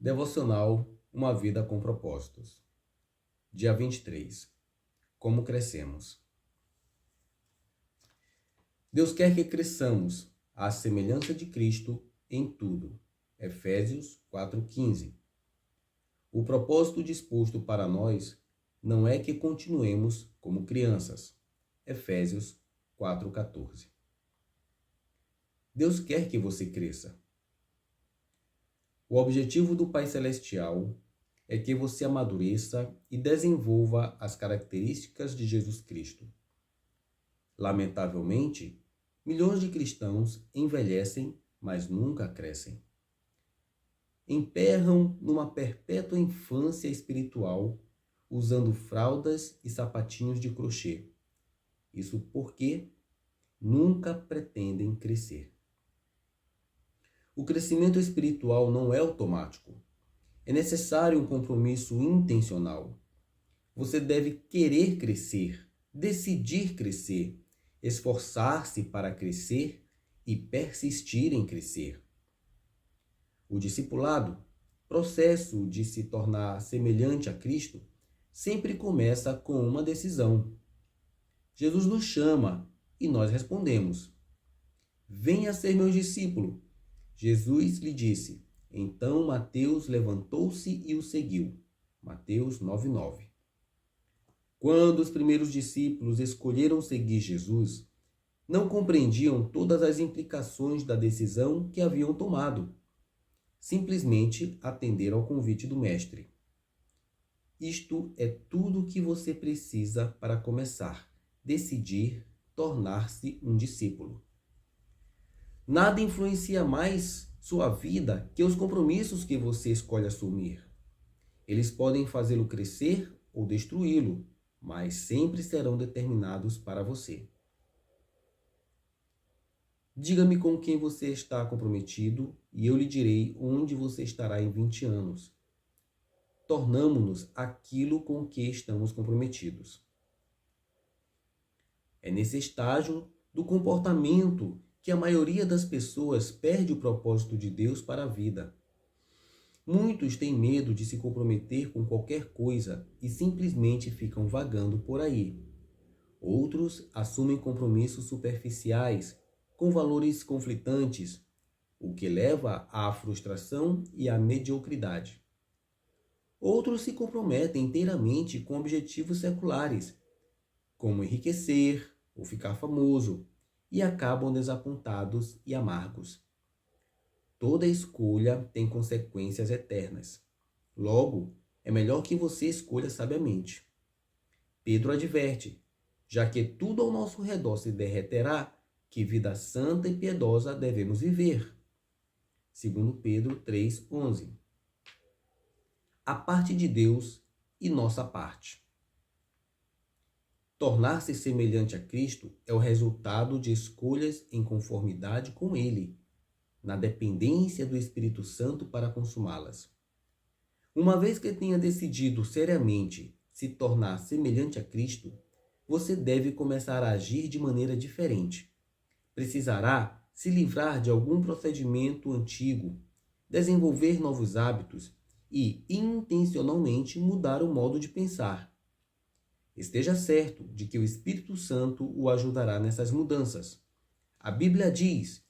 Devocional Uma Vida com Propósitos. Dia 23. Como crescemos? Deus quer que cresçamos à semelhança de Cristo em tudo. Efésios 4:15. O propósito disposto para nós não é que continuemos como crianças. Efésios 4:14. Deus quer que você cresça. O objetivo do Pai Celestial é que você amadureça e desenvolva as características de Jesus Cristo. Lamentavelmente, milhões de cristãos envelhecem, mas nunca crescem. Emperram numa perpétua infância espiritual, usando fraldas e sapatinhos de crochê. Isso porque nunca pretendem crescer. O crescimento espiritual não é automático. É necessário um compromisso intencional. Você deve querer crescer, decidir crescer, esforçar-se para crescer e persistir em crescer. O discipulado, processo de se tornar semelhante a Cristo, sempre começa com uma decisão. Jesus nos chama e nós respondemos: venha ser meu discípulo. Jesus lhe disse. Então Mateus levantou-se e o seguiu. Mateus 9:9. Quando os primeiros discípulos escolheram seguir Jesus, não compreendiam todas as implicações da decisão que haviam tomado. Simplesmente atenderam ao convite do Mestre. Isto é tudo o que você precisa para começar, decidir tornar-se um discípulo. Nada influencia mais sua vida que os compromissos que você escolhe assumir. Eles podem fazê-lo crescer ou destruí-lo, mas sempre serão determinados para você. Diga-me com quem você está comprometido e eu lhe direi onde você estará em 20 anos. Tornamo-nos aquilo com que estamos comprometidos. É nesse estágio do comportamento que a maioria das pessoas perde o propósito de Deus para a vida. Muitos têm medo de se comprometer com qualquer coisa e simplesmente ficam vagando por aí. Outros assumem compromissos superficiais, com valores conflitantes, o que leva à frustração e à mediocridade. Outros se comprometem inteiramente com objetivos seculares, como enriquecer ou ficar famoso, e acabam desapontados e amargos. Toda escolha tem consequências eternas. Logo, é melhor que você escolha sabiamente. Pedro adverte: já que tudo ao nosso redor se derreterá, que vida santa e piedosa devemos viver. 2 Pedro 3:11. A parte de Deus e nossa parte. Tornar-se semelhante a Cristo é o resultado de escolhas em conformidade com Ele, na dependência do Espírito Santo para consumá-las. Uma vez que tenha decidido seriamente se tornar semelhante a Cristo, você deve começar a agir de maneira diferente. Precisará se livrar de algum procedimento antigo, desenvolver novos hábitos e intencionalmente mudar o modo de pensar. Esteja certo de que o Espírito Santo o ajudará nessas mudanças. A Bíblia diz: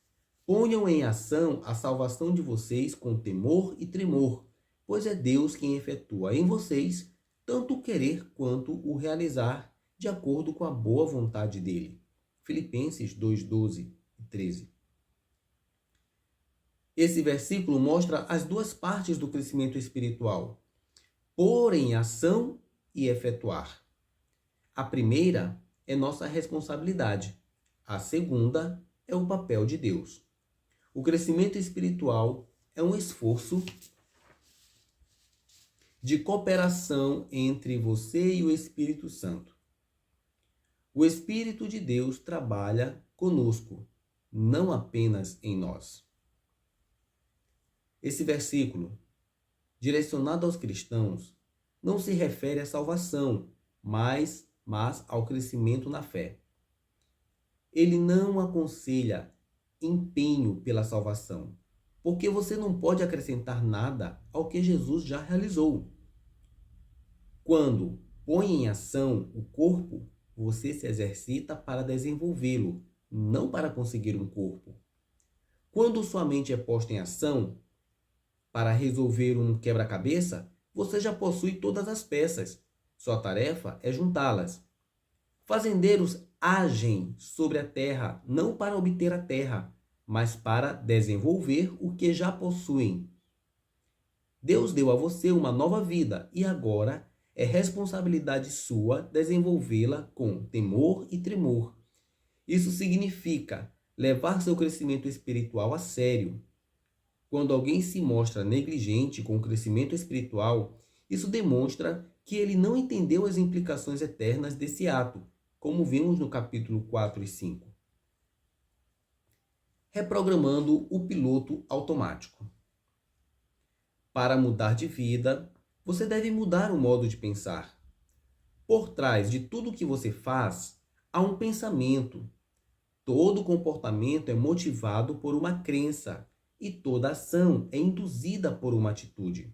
ponham em ação a salvação de vocês com temor e tremor, pois é Deus quem efetua em vocês tanto o querer quanto o realizar, de acordo com a boa vontade dele. Filipenses 2:12 e 13. Esse versículo mostra as duas partes do crescimento espiritual: pôr em ação e efetuar. A primeira é nossa responsabilidade. A segunda é o papel de Deus. O crescimento espiritual é um esforço de cooperação entre você e o Espírito Santo. O Espírito de Deus trabalha conosco, não apenas em nós. Esse versículo, direcionado aos cristãos, não se refere à salvação, mas ao crescimento na fé. Ele não aconselha empenho pela salvação, porque você não pode acrescentar nada ao que Jesus já realizou. Quando põe em ação o corpo, você se exercita para desenvolvê-lo, não para conseguir um corpo. Quando sua mente é posta em ação para resolver um quebra-cabeça, você já possui todas as peças. Sua tarefa é juntá-las. Fazendeiros agem sobre a terra não para obter a terra, mas para desenvolver o que já possuem. Deus deu a você uma nova vida e agora é responsabilidade sua desenvolvê-la com temor e tremor. Isso significa levar seu crescimento espiritual a sério. Quando alguém se mostra negligente com o crescimento espiritual, isso demonstra que ele não entendeu as implicações eternas desse ato, como vimos no capítulo 4 e 5. Reprogramando o piloto automático. Para mudar de vida, você deve mudar o modo de pensar. Por trás de tudo que você faz, há um pensamento. Todo comportamento é motivado por uma crença e toda ação é induzida por uma atitude.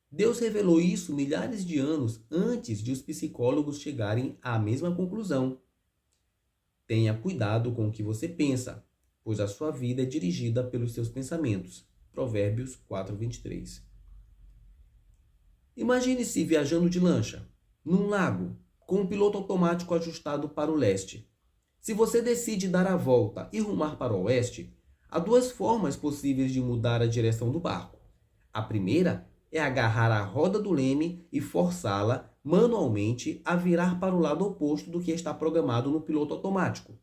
Deus revelou isso milhares de anos antes de os psicólogos chegarem à mesma conclusão. Tenha cuidado com o que você pensa, pois a sua vida é dirigida pelos seus pensamentos. Provérbios 4:23. Imagine-se viajando de lancha, num lago, com um piloto automático ajustado para o leste. Se você decide dar a volta e rumar para o oeste, há duas formas possíveis de mudar a direção do barco. A primeira é agarrar a roda do leme e forçá-la manualmente a virar para o lado oposto do que está programado no piloto automático.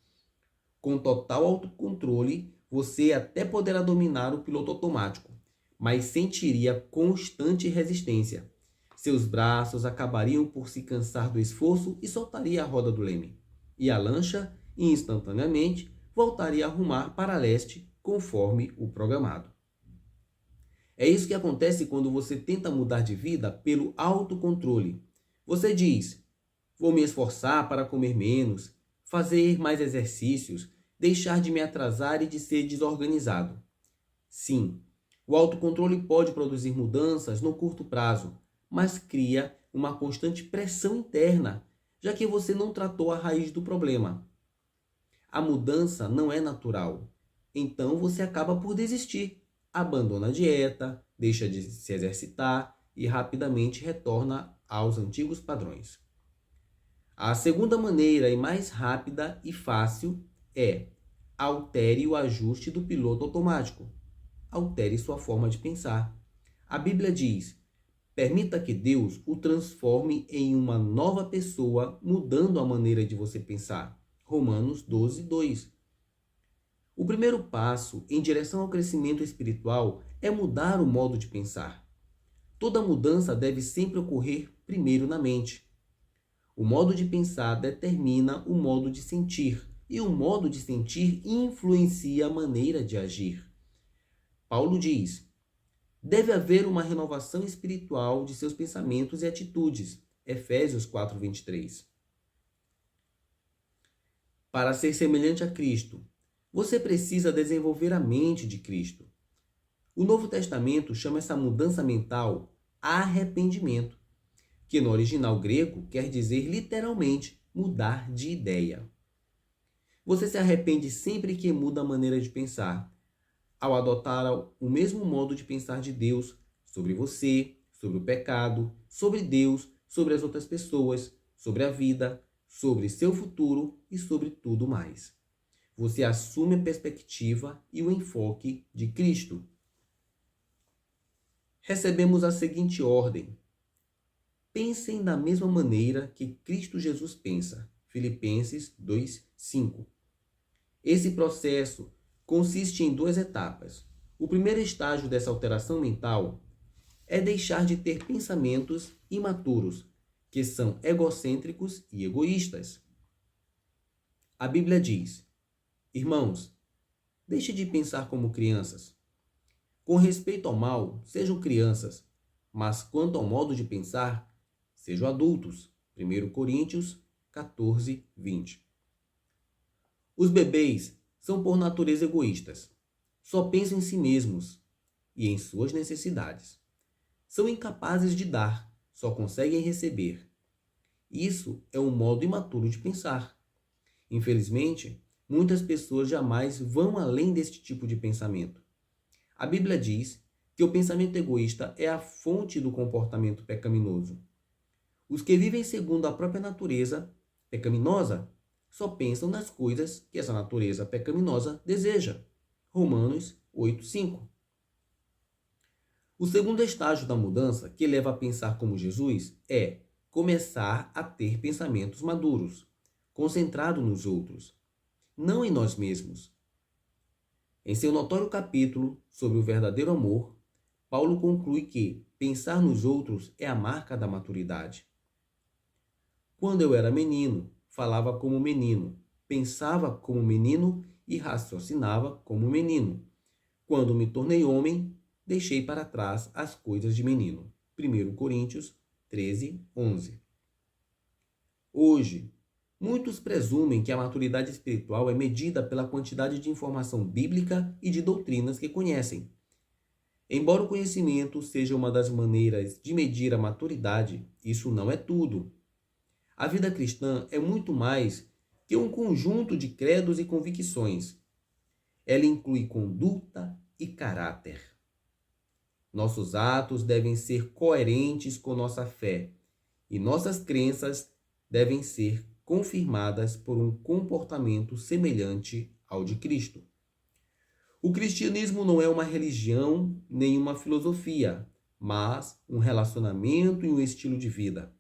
Com total autocontrole, você até poderá dominar o piloto automático, mas sentiria constante resistência. Seus braços acabariam por se cansar do esforço e soltaria a roda do leme. E a lancha, instantaneamente, voltaria a rumar para leste, conforme o programado. É isso que acontece quando você tenta mudar de vida pelo autocontrole. Você diz: vou me esforçar para comer menos, fazer mais exercícios, deixar de me atrasar e de ser desorganizado. Sim, o autocontrole pode produzir mudanças no curto prazo, mas cria uma constante pressão interna, já que você não tratou a raiz do problema. A mudança não é natural, então você acaba por desistir, abandona a dieta, deixa de se exercitar e rapidamente retorna aos antigos padrões. A segunda maneira e mais rápida e fácil é: altere o ajuste do piloto automático. Altere sua forma de pensar. A Bíblia diz: permita que Deus o transforme em uma nova pessoa, mudando a maneira de você pensar. Romanos 12:2. O primeiro passo em direção ao crescimento espiritual é mudar o modo de pensar. Toda mudança deve sempre ocorrer primeiro na mente. O modo de pensar determina o modo de sentir, e o modo de sentir influencia a maneira de agir. Paulo diz: deve haver uma renovação espiritual de seus pensamentos e atitudes. Efésios 4:23. Para ser semelhante a Cristo, você precisa desenvolver a mente de Cristo. O Novo Testamento chama essa mudança mental arrependimento, que no original grego quer dizer literalmente mudar de ideia. Você se arrepende sempre que muda a maneira de pensar, ao adotar o mesmo modo de pensar de Deus sobre você, sobre o pecado, sobre Deus, sobre as outras pessoas, sobre a vida, sobre seu futuro e sobre tudo mais. Você assume a perspectiva e o enfoque de Cristo. Recebemos a seguinte ordem: pensem da mesma maneira que Cristo Jesus pensa. Filipenses 2:5. Esse processo consiste em duas etapas. O primeiro estágio dessa alteração mental é deixar de ter pensamentos imaturos, que são egocêntricos e egoístas. A Bíblia diz: irmãos, deixe de pensar como crianças. Com respeito ao mal, sejam crianças, mas quanto ao modo de pensar, sejam adultos. 1 Coríntios 14:20. Os bebês são por natureza egoístas. só pensam em si mesmos e em suas necessidades. São incapazes de dar, só conseguem receber. Isso é um modo imaturo de pensar. Infelizmente, muitas pessoas jamais vão além deste tipo de pensamento. A Bíblia diz que o pensamento egoísta é a fonte do comportamento pecaminoso. Os que vivem segundo a própria natureza pecaminosa só pensam nas coisas que essa natureza pecaminosa deseja. Romanos 8:5. O segundo estágio da mudança, que leva a pensar como Jesus, é começar a ter pensamentos maduros, concentrado nos outros, não em nós mesmos. Em seu notório capítulo sobre o verdadeiro amor, Paulo conclui que pensar nos outros é a marca da maturidade. Quando eu era menino, falava como menino, pensava como menino e raciocinava como menino. Quando me tornei homem, deixei para trás as coisas de menino. 1 Coríntios 13:11. Hoje, muitos presumem que a maturidade espiritual é medida pela quantidade de informação bíblica e de doutrinas que conhecem. Embora o conhecimento seja uma das maneiras de medir a maturidade, isso não é tudo. A vida cristã é muito mais que um conjunto de credos e convicções. Ela inclui conduta e caráter. Nossos atos devem ser coerentes com nossa fé e nossas crenças devem ser confirmadas por um comportamento semelhante ao de Cristo. O cristianismo não é uma religião nem uma filosofia, mas um relacionamento e um estilo de vida.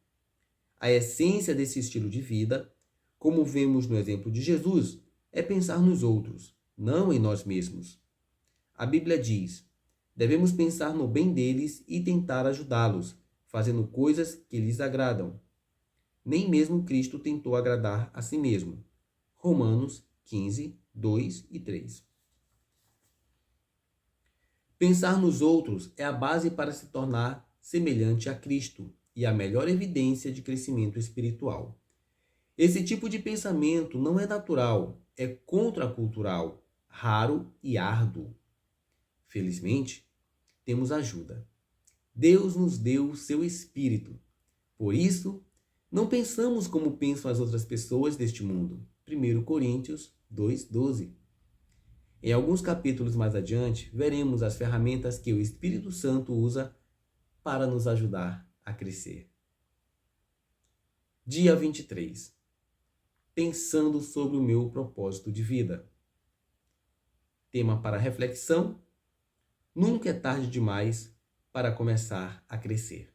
A essência desse estilo de vida, como vemos no exemplo de Jesus, é pensar nos outros, não em nós mesmos. A Bíblia diz: devemos pensar no bem deles e tentar ajudá-los, fazendo coisas que lhes agradam. Nem mesmo Cristo tentou agradar a si mesmo. Romanos 15:2 e 3. Pensar nos outros é a base para se tornar semelhante a Cristo e a melhor evidência de crescimento espiritual. Esse tipo de pensamento não é natural, é contracultural, raro e árduo. Felizmente, temos ajuda. Deus nos deu o seu Espírito. Por isso, não pensamos como pensam as outras pessoas deste mundo. 1 Coríntios 2:12. Em alguns capítulos mais adiante, veremos as ferramentas que o Espírito Santo usa para nos ajudar a crescer. Dia 23. Pensando sobre o meu propósito de vida. Tema para reflexão: nunca é tarde demais para começar a crescer.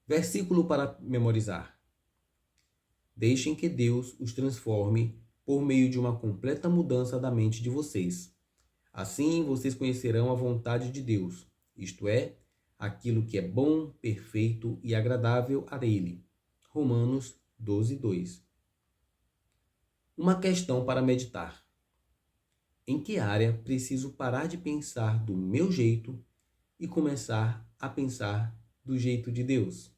Versículo para memorizar. Deixem que Deus os transforme por meio de uma completa mudança da mente de vocês. Assim vocês conhecerão a vontade de Deus, isto é, aquilo que é bom, perfeito e agradável a Ele. Romanos 12:2. Uma questão para meditar. Em que área preciso parar de pensar do meu jeito e começar a pensar do jeito de Deus?